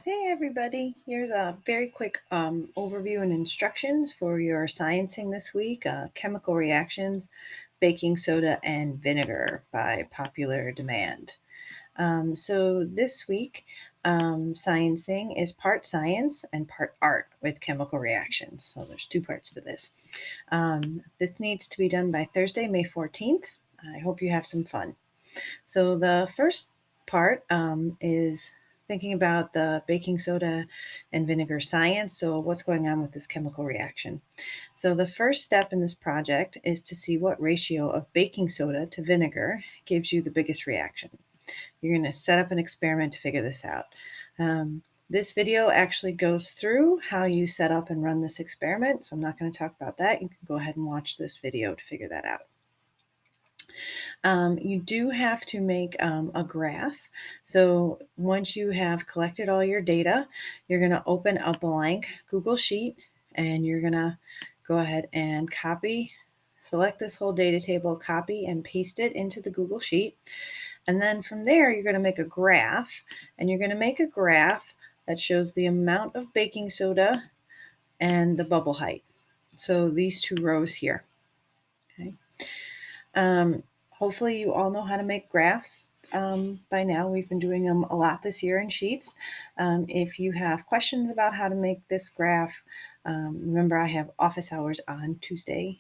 Hey everybody, here's a very quick overview and instructions for your sciencing this week. Chemical reactions, baking soda, and vinegar by popular demand. So this week, sciencing is part science and part art with chemical reactions. So there's two parts to this. This needs to be done by Thursday, May 14th. I hope you have some fun. So the first part is thinking about the baking soda and vinegar science. So what's going on with this chemical reaction? So the first step in this project is to see what ratio of baking soda to vinegar gives you the biggest reaction. You're going to set up an experiment to figure this out. This video actually goes through how you set up and run this experiment, so I'm not going to talk about that. You can go ahead and watch this video to figure that out. You do have to make a graph. So once you have collected all your data, you're going to open a blank Google Sheet and you're going to go ahead and select this whole data table, copy and paste it into the Google Sheet. And then from there, you're going to make a graph, and you're going to make a graph that shows the amount of baking soda and the bubble height. So these two rows here. Okay. Hopefully you all know how to make graphs by now. We've been doing them a lot this year in Sheets. If you have questions about how to make this graph, remember I have office hours on Tuesday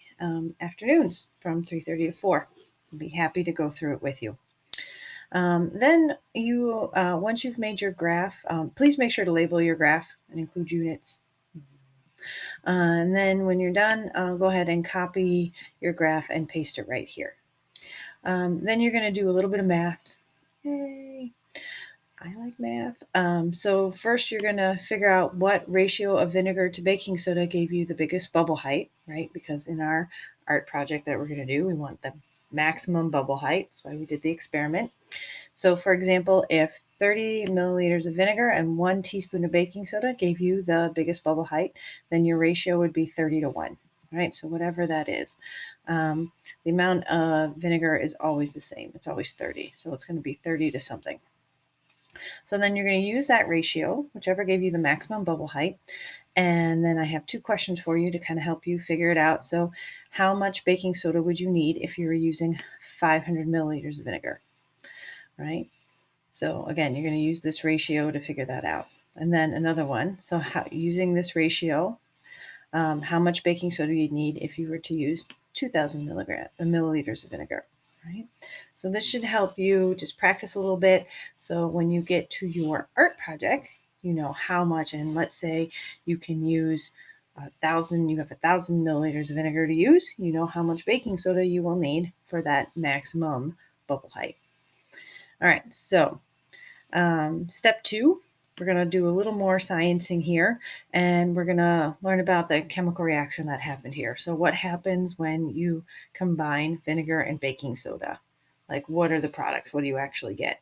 afternoons from 3:30 to 4. I'd be happy to go through it with you. Then once you've made your graph, please make sure to label your graph and include units. And then when you're done, go ahead and copy your graph and paste it right here. Then you're going to do a little bit of math. Yay. I like math. So first you're going to figure out what ratio of vinegar to baking soda gave you the biggest bubble height, right? Because in our art project that we're going to do, we want the maximum bubble height. That's why we did the experiment. So for example, if 30 milliliters of vinegar and 1 teaspoon of baking soda gave you the biggest bubble height, then your ratio would be 30 to 1. Right, so whatever that is. The amount of vinegar is always the same. It's always 30. So it's going to be 30 to something. So then you're going to use that ratio, whichever gave you the maximum bubble height. And then I have two questions for you to kind of help you figure it out. So how much baking soda would you need if you were using 500 milliliters of vinegar? Right? So again, you're going to use this ratio to figure that out. And then another one. So using this ratio, how much baking soda you'd need if you were to use 2,000 milliliters of vinegar, right? So this should help you just practice a little bit. So when you get to your art project, you know how much, and let's say you can use you have 1,000 milliliters of vinegar to use, you know how much baking soda you will need for that maximum bubble height. All right, so step 2, we're going to do a little more sciencing here, and we're going to learn about the chemical reaction that happened here. So what happens when you combine vinegar and baking soda? Like, what are the products? What do you actually get?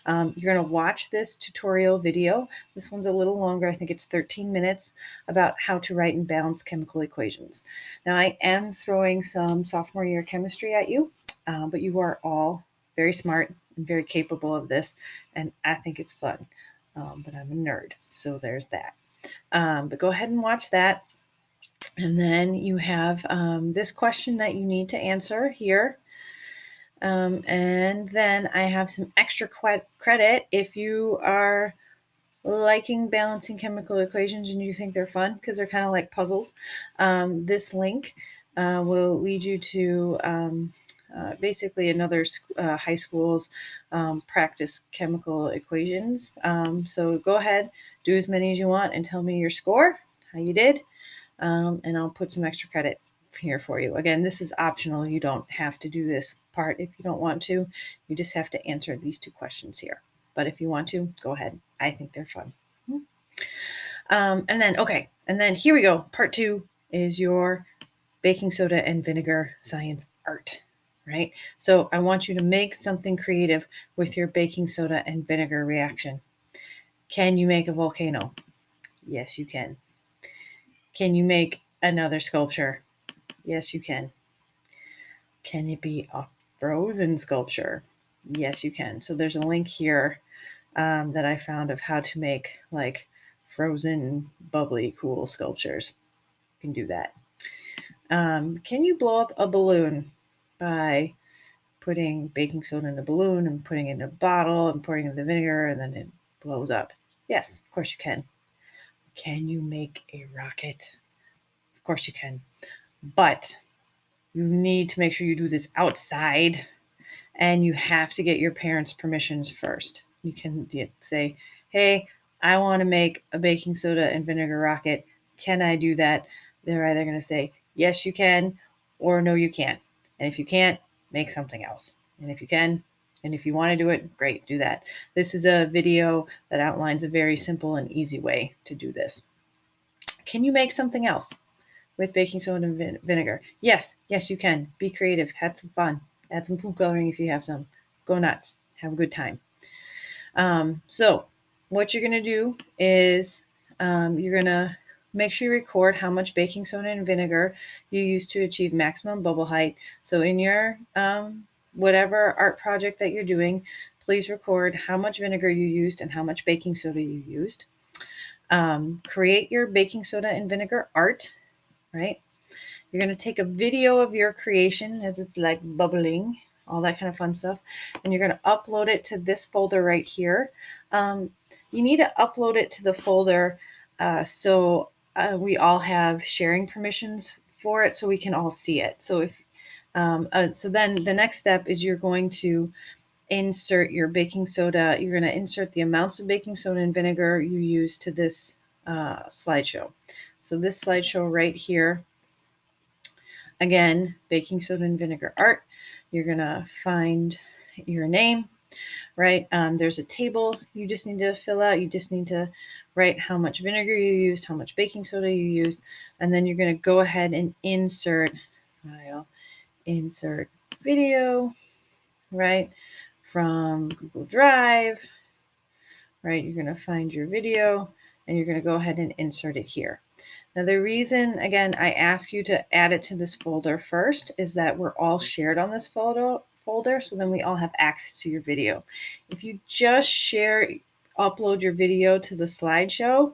You're going to watch this tutorial video. This one's a little longer. I think it's 13 minutes about how to write and balance chemical equations. Now, I am throwing some sophomore year chemistry at you, but you are all very smart and very capable of this, and I think it's fun. But I'm a nerd, so there's that. But go ahead and watch that. And then you have this question that you need to answer here. And then I have some extra credit if you are liking balancing chemical equations and you think they're fun because they're kind of like puzzles. This link will lead you to basically another high school's practice chemical equations. So go ahead, do as many as you want and tell me your score, how you did, and I'll put some extra credit here for you. Again, this is optional. You don't have to do this part if you don't want to. You just have to answer these two questions here. But if you want to, go ahead. I think they're fun. And then here we go. Part 2 is your baking soda and vinegar science art, right? So I want you to make something creative with your baking soda and vinegar reaction. Can you make a volcano? Yes, you can. Can you make another sculpture? Yes, you can. Can it be a frozen sculpture? Yes, you can. So there's a link here that I found of how to make like frozen, bubbly, cool sculptures. You can do that. Can you blow up a balloon by putting baking soda in a balloon and putting it in a bottle and pouring in the vinegar and then it blows up? Yes, of course you can. Can you make a rocket? Of course you can. But you need to make sure you do this outside and you have to get your parents' permissions first. You can say, hey, I want to make a baking soda and vinegar rocket. Can I do that? They're either going to say, yes, you can, or no, you can't. And if you can't, make something else. And if you can, and if you want to do it, great, do that. This is a video that outlines a very simple and easy way to do this. Can you make something else with baking soda and vinegar? Yes, you can. Be creative. Have some fun. Add some food coloring if you have some. Go nuts. Have a good time. So what you're going to do is you're going to make sure you record how much baking soda and vinegar you use to achieve maximum bubble height. So in your whatever art project that you're doing, please record how much vinegar you used and how much baking soda you used. Create your baking soda and vinegar art, right? You're going to take a video of your creation as it's like bubbling, all that kind of fun stuff. And you're going to upload it to this folder right here. You need to upload it to the folder so we all have sharing permissions for it so we can all see it. So so then the next step is you're going to insert your baking soda. You're going to insert the amounts of baking soda and vinegar you use to this slideshow. So this slideshow right here, again, baking soda and vinegar art. You're going to find your name, right? There's a table you just need to fill out. You just need to write how much vinegar you used, how much baking soda you used, and then you're going to go ahead and insert, I'll insert video, right, from Google Drive, right? You're going to find your video and you're going to go ahead and insert it here. Now, the reason, again, I ask you to add it to this folder first is that we're all shared on this folder, so then we all have access to your video. If you just upload your video to the slideshow,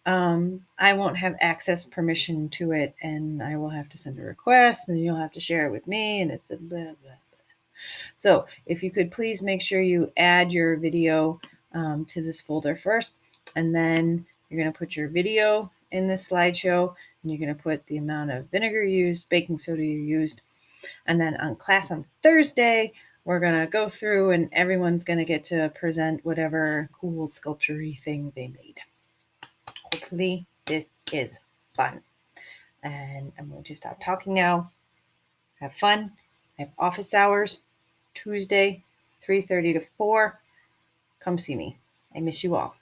I won't have access permission to it, and I will have to send a request, and you'll have to share it with me, and it's a blah, blah, blah. So if you could please make sure you add your video to this folder first, and then you're going to put your video in this slideshow, and you're going to put the amount of vinegar you used, baking soda you used, and then on class on Thursday, we're going to go through and everyone's going to get to present whatever cool sculpture-y thing they made. Hopefully this is fun. And I'm going to stop talking now. Have fun. I have office hours Tuesday, 3:30 to 4. Come see me. I miss you all.